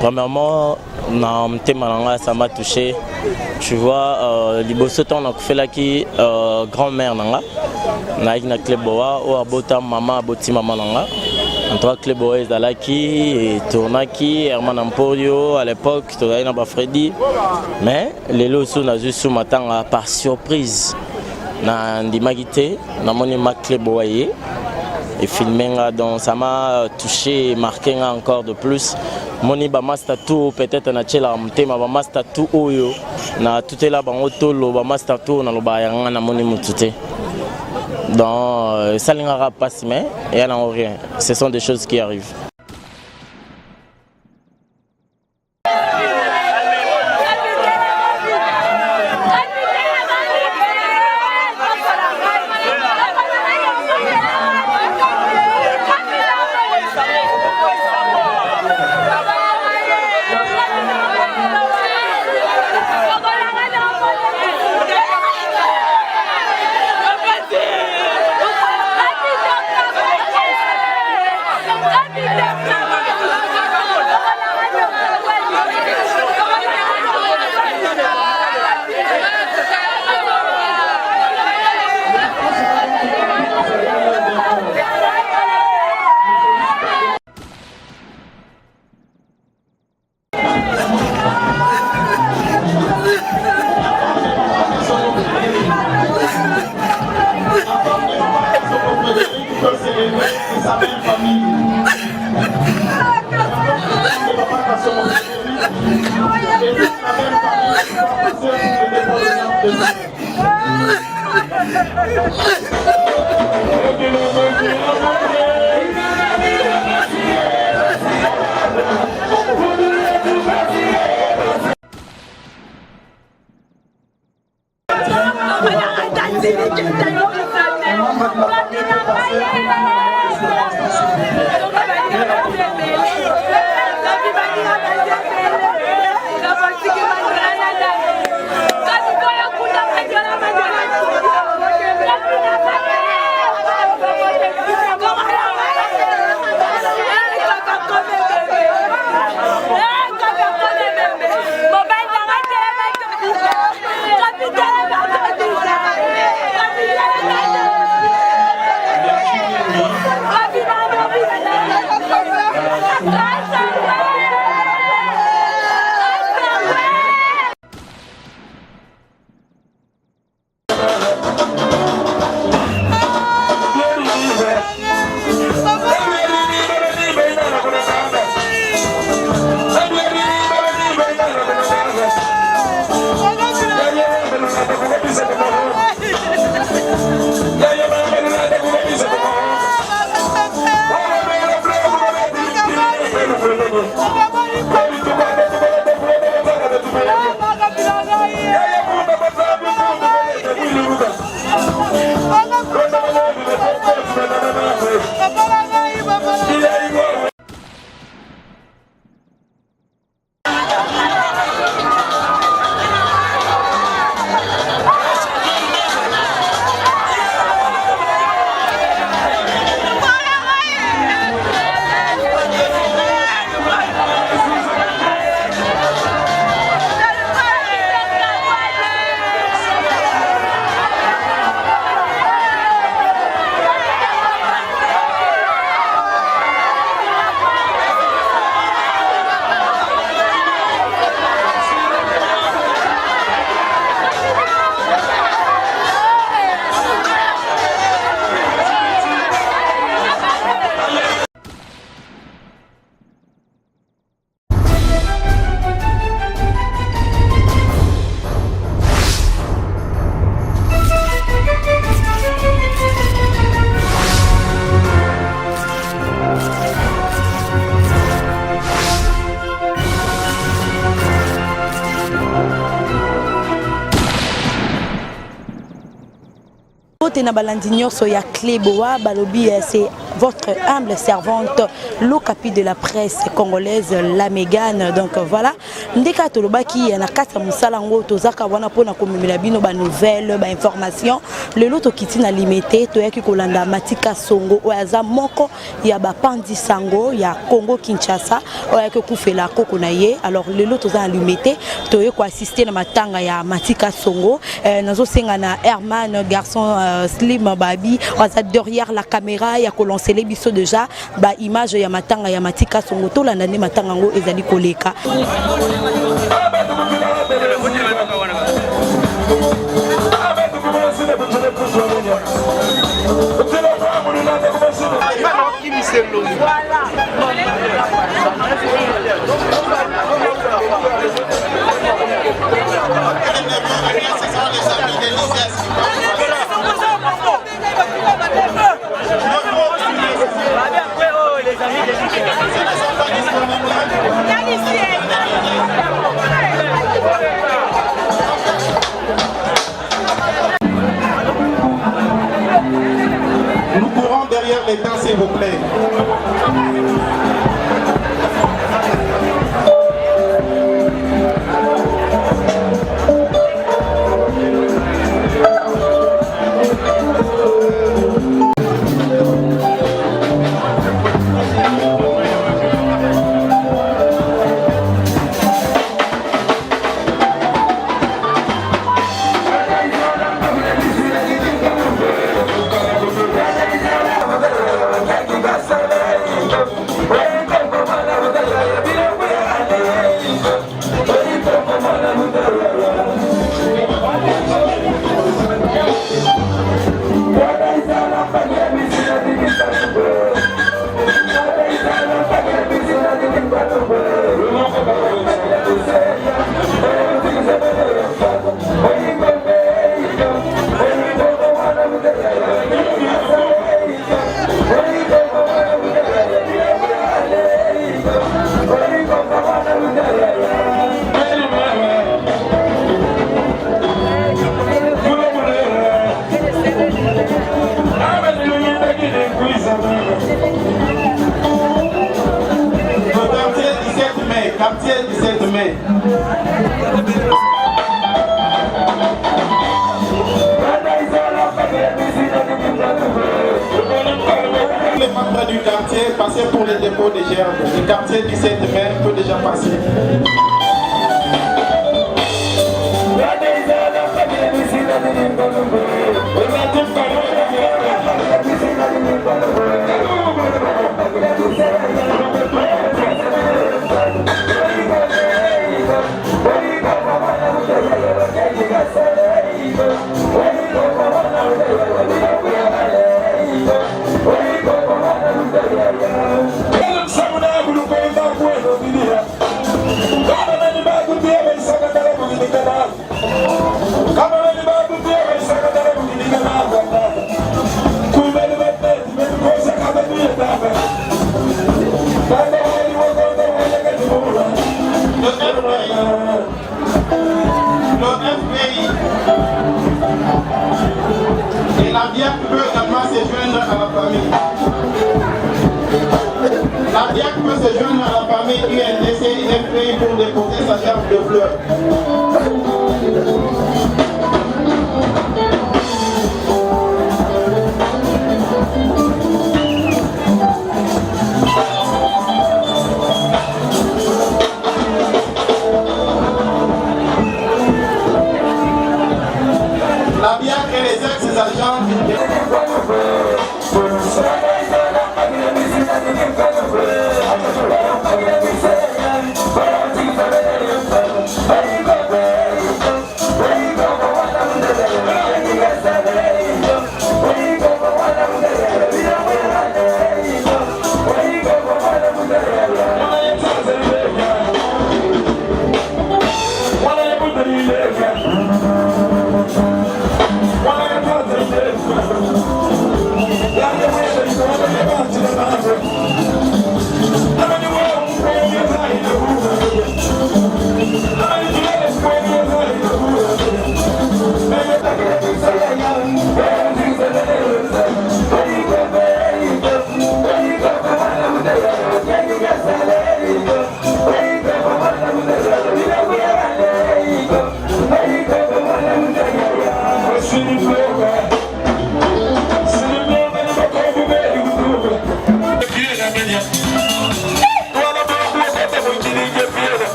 Premièrement, ça m'a touché. Tu vois, liboso on a fait là qui grand-mère nanga, na ina kleboa ou abota maman aboti maman nanga. En trois kleboa ezalaki et tournaki Herman Emporio à l'époque, tournaki na ba Freddy. Mais les lots na juste matanga par surprise. Na ndimagité, na moni ma kleboa et filmé donc ça m'a touché et marqué encore de plus. Moni ba master tour peut-être na tchela mtema ba master tour oyo na tutela bango tolo ba master tour na loba yanga na moni mutute. Donc ça n'ira pas mais il y en a rien. Ce sont des choses qui arrivent. Come on. Bote na balandignon soya Cléboa balobi c'est votre humble servante l'ocapi de la presse congolaise la Mégane. Donc voilà ndeka tolobaki na kata musala ngo tozaka wana pona komemela bino ba nouvelle ba information le loto kiti na limité toyaki kolanda Matika Songo oyaza moko ya ba pandi sango ya Congo Kinshasa oyaki kufela koko na ye. Alors le loto za limité toye ko assister na matanga ya Matika Songo nazo senga na Herman garçon Slim Babi oyaza derrière la caméra ya koloncer les biso déjà ba image ya matanga ya Matika Songo to landa ne matanga ngo ezali koleka. Nous courons derrière les temps, s'il vous plaît. Quartier 17 mai. Les membres du quartier, passez pour les dépôts des gerbes. Le quartier 17 mai peut déjà passer. Et la bière peut également se joindre à la famille. La bière peut se joindre à la famille UNDC et FPI pour déposer sa gerbe de fleurs. La bière et les ex-agents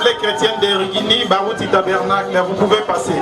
l'Assemblée chrétienne de Rigini, Barouti Tabernacle. Vous pouvez passer.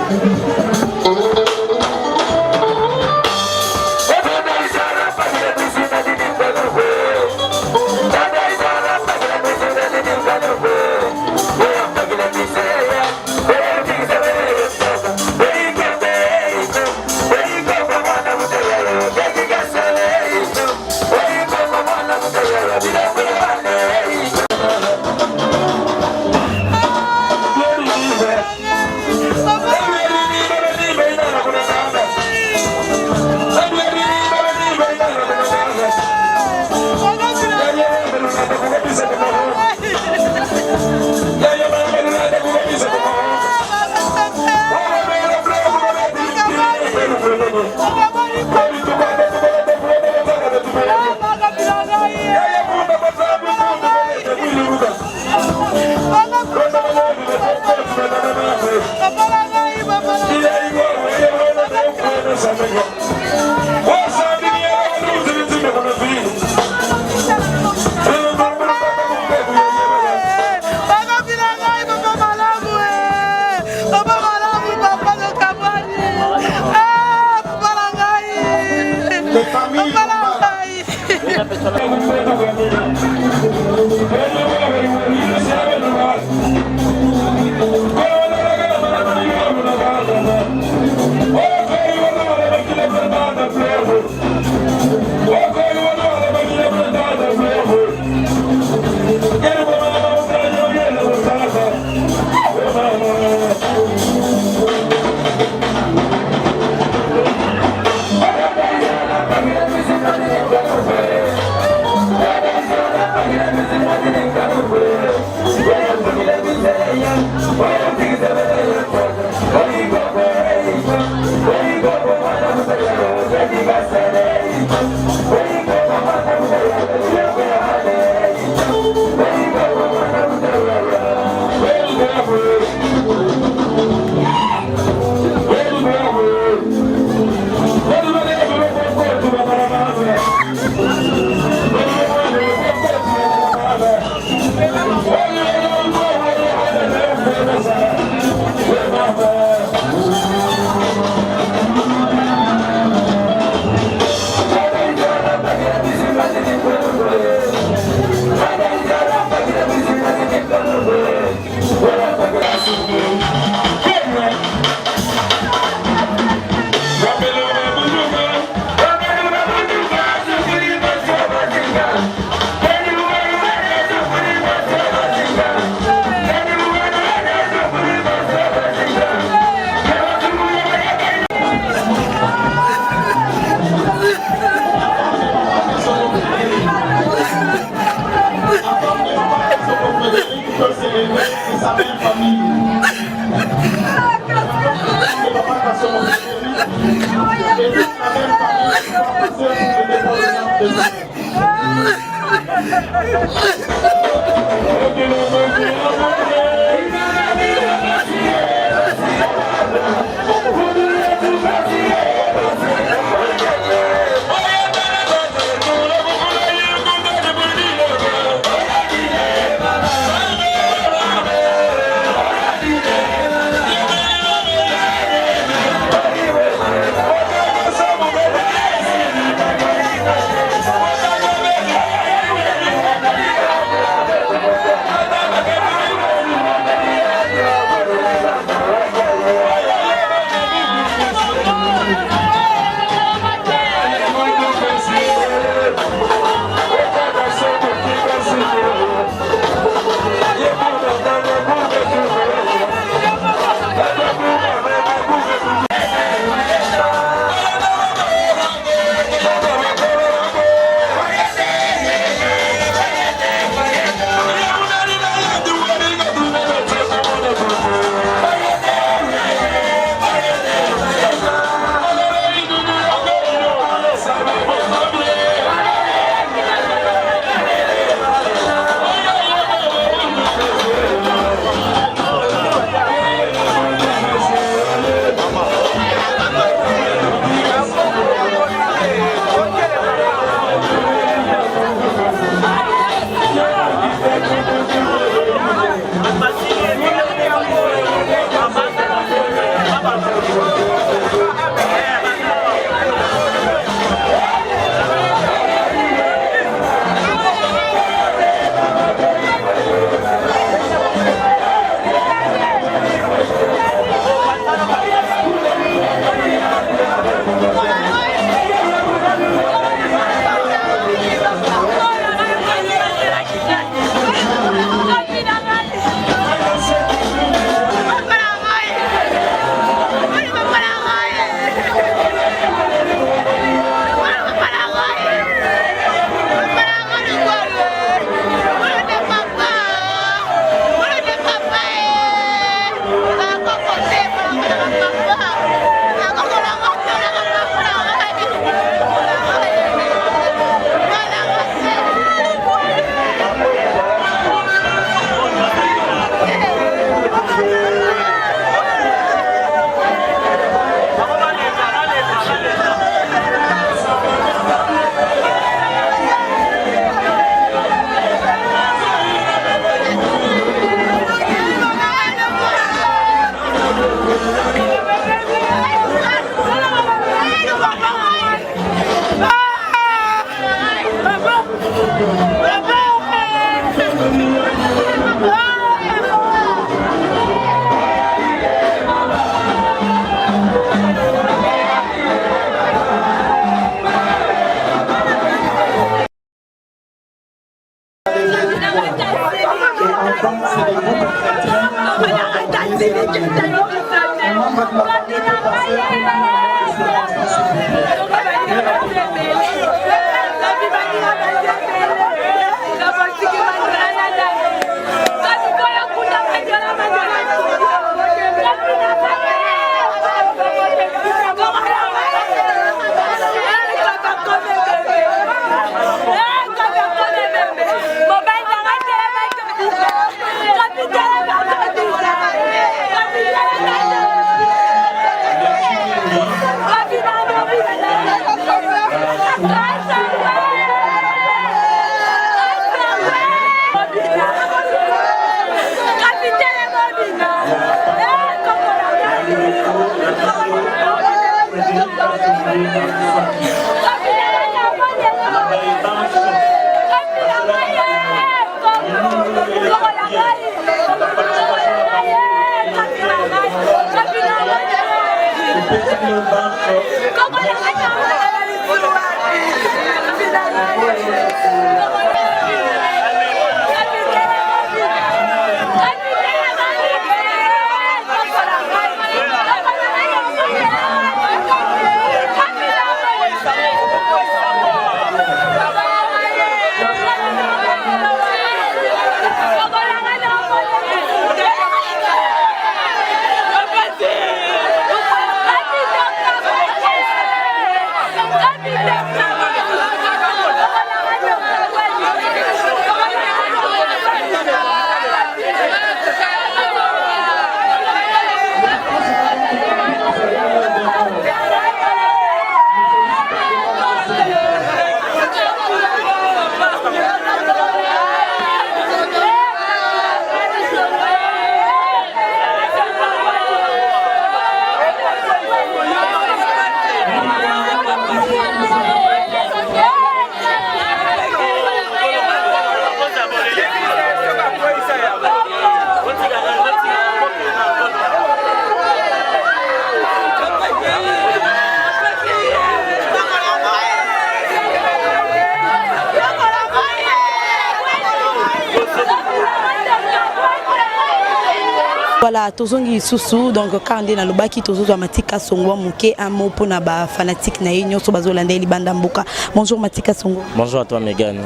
Voilà, tozongi susu donc quand on a le baki tozo Matika Songo muke un mot pour na ba fanatique na yinyo so bazolanda libanda mboka. Bonjour Matika Songo. Bonjour à toi Megan.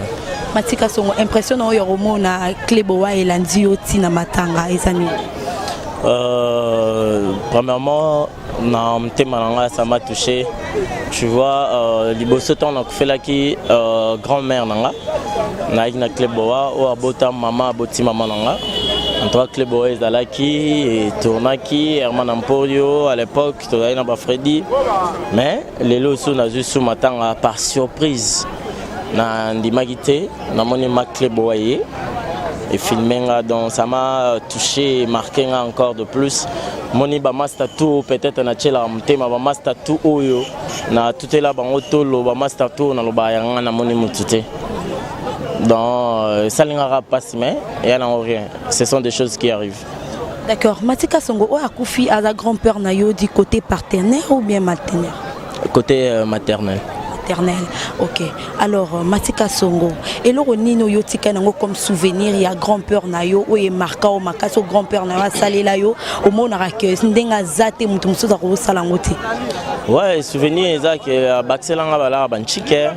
Matika Songo, impression na yo romona Klebowa et Landio tina matanga ezani. Premièrement, ça m'a touché. Tu vois, liboso temps on fait là qui grand-mère nanga. Na ina Klebowa ou abota maman aboti maman nanga. Entre Klebowa et Zalaki et Tournaki, Herman Emporio à l'époque, Tournaïna Freddy. Mais les lots n'a juste sous matin par surprise. Na ndimagité, na moni ma Klebowa et filmé donc ça m'a touché et marqué encore de plus. Moni ba master tour peut-être na tchela mtema ba master tour oyo na tutela ba otolo ba master tour na loba yanga na moni mutute. Donc ça n'ira pas si mais il y en a rien. Ce sont des choses qui arrivent. D'accord. Matika Songo, ou akufi à la grand-père nayo du côté partenaire ou bien maternel? Côté maternel. Maternel. Ok. Alors Matika Songo, et le nino yo tika nango comme souvenir ya grand-père nayo ou est marqué au makaso grand-père nayo salé la yo au monara que ndenga zate mutu musuza ko salangote. Ouais, souvenir c'est que baxelanga bala banchike.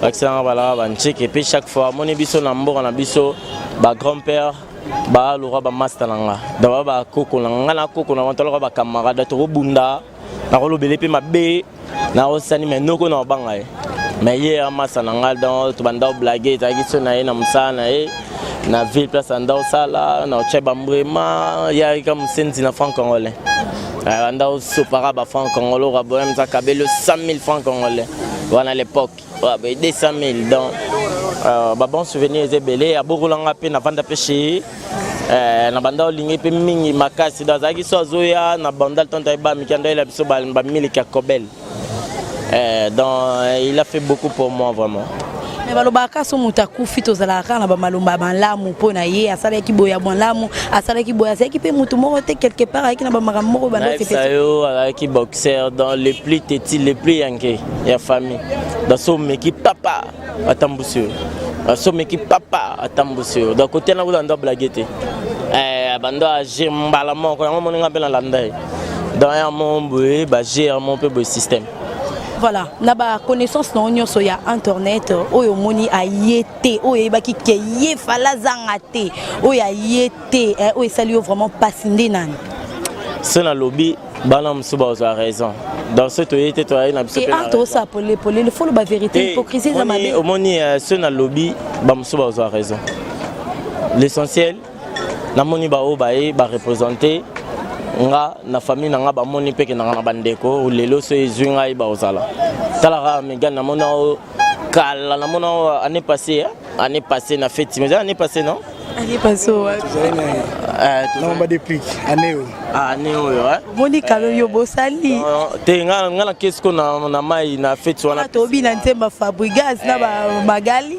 Baxelanga bala banchike et puis chaque fois mon biso na mbora na biso ba grand-père ba lora ba master nanga. Daba ba koko nanga na koko na wantalo ba camarade to bunda na rolo belepe mabe na osani mais noko na banga mais hier masa nanga dans to banda blaguer taki sona na musana na ville place anda osala na cheba mbrema ya comme senzi na franc congolais. Anda osopara ba franc congolais ra bohem za kabelo 100 000 francs congolais. Voilà à l'époque. Ouais, 200 000 donc ba bon souvenir ezebele ya bokolanga pe na vanda pêcher. Na banda olingi pe mingi makasi dazaki so zoya na banda tonta ba mikanda ila biso ba miliki ya Kobel. Donc il a fait beaucoup pour moi vraiment. balobaka so mutakufi tozalaka na bamalomba malamu pona ye asalaki boya malamu asalaki boya asalaki pe mutu moko te quelque part avec na bamakambo moko bando c'est ça avec boxeur dans les plus petits les plus yanké ya famille dans son meki papa atambusio son meki papa atambusio dans côté na bando blaguete bando agir mbala moko na moninga bela landai dans un monde ba gérer mon peu le système. Voilà, na ba connaissance na onyo so ya internet oyo moni ayete oyo baki ke ye fala zangate oyo ayete oyo sali vraiment pasinde nani. C'est na lobby bana msuba a raison. Dans ce toyete to na biso pe. Et to ça pour le faut la vérité hypocrisie za mabe. Au moni ce na lobby ba msuba a raison. L'essentiel na moni ba o ba représenter nga na famille nga ba moni pe ke na bandeko lelo so ezwinga iba ozala tala mega na mona kala na mona année passée na fête mais année passée non année passée non ba depuis année ouais moni kalo yo bosali te nga na kesko na mai na fête wana to bi na ntemba Fabregas na ba magali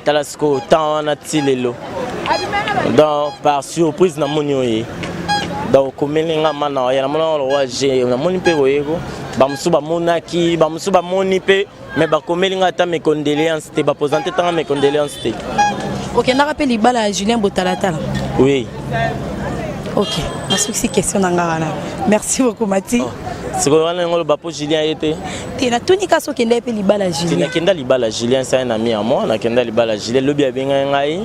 tala sko tant na tilelo donc par surprise na moni oye donc comme nga mana ya mona wa je na moni pe oyeko ba musuba monaki ba musuba moni pe mais ba komelinga ta mes condoléances te ba présenter ta mes condoléances te. OK, na rappelle libala Julien Botalatala. Oui. OK, na succès question ngana. Merci beaucoup Mati. C'est quoi ngolo ba po Julien était? Te na tunika so kende pe libala Julien. Na kenda libala Julien c'est un ami à moi, na kenda libala Julien lobi abenga ngai.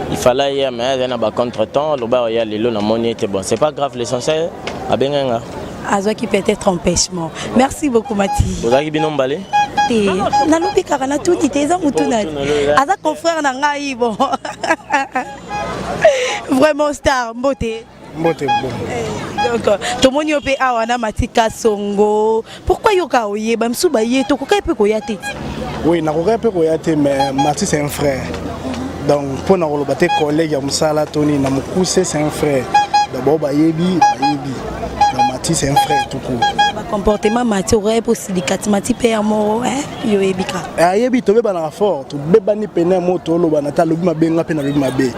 Il fallait y avoir un contre-temps, le y a les lots na monnaie était bon. C'est pas grave, l'essentiel à benga. Azo qui peut être empêchement. Merci beaucoup Mati. Vous avez bien embalé? Na lobi karana tout dit eza mutuna. Aza confrère na ngai bon. Vraiment star mbote. Mbote bon. Donc to moni opé awana Matika Songo. Pourquoi yoka oyeba msuba yeto ko kaipe ko yate? Oui, na ko kaipe ko yate mais Mati c'est un frère. Donc pour nous les collègues à Moussala Tony na Moukouse c'est un frère d'abord bayebi donc Mati c'est un frère tout court comportement Mati aurait possibilité Mati père moro hein yo ebika ayebi to beba na fort to beba ni pena moto lo bana ta lobi mabenga pena lobi mabe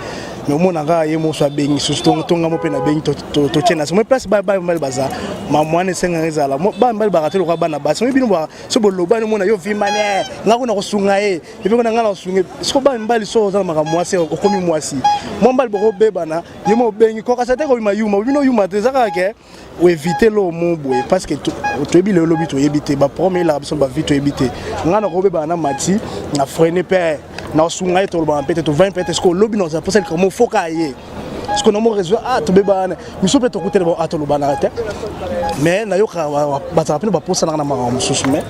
mais mon nga ye mo so bengi surtout tonga mo pena bengi to tena so mo place ba mal baza ma mwane senga ezala mo ba mal ba ratelo ka bana ba so bino ba so bo loba ni mona yo vimane nga ko na ko sunga e pe ko na nga la sunga so ba mbali so za maka mwasi ko komi mwasi mo mbali bo beba na ye mo bengi ko ka sate ko mayuma bino yuma te zaka ke ou éviter le mot parce que tu es le lobby tu éviter ba premier la option ba vite éviter nga na ko beba na Mati na freiner pe na sunga to ba peut-être 20 peut-être que lobby non ça pour celle comme faut cailler parce que nous réseau to beba mi so peut to côté ba to bana mais na yo ka ba ta pe ba posa na ma mususu mais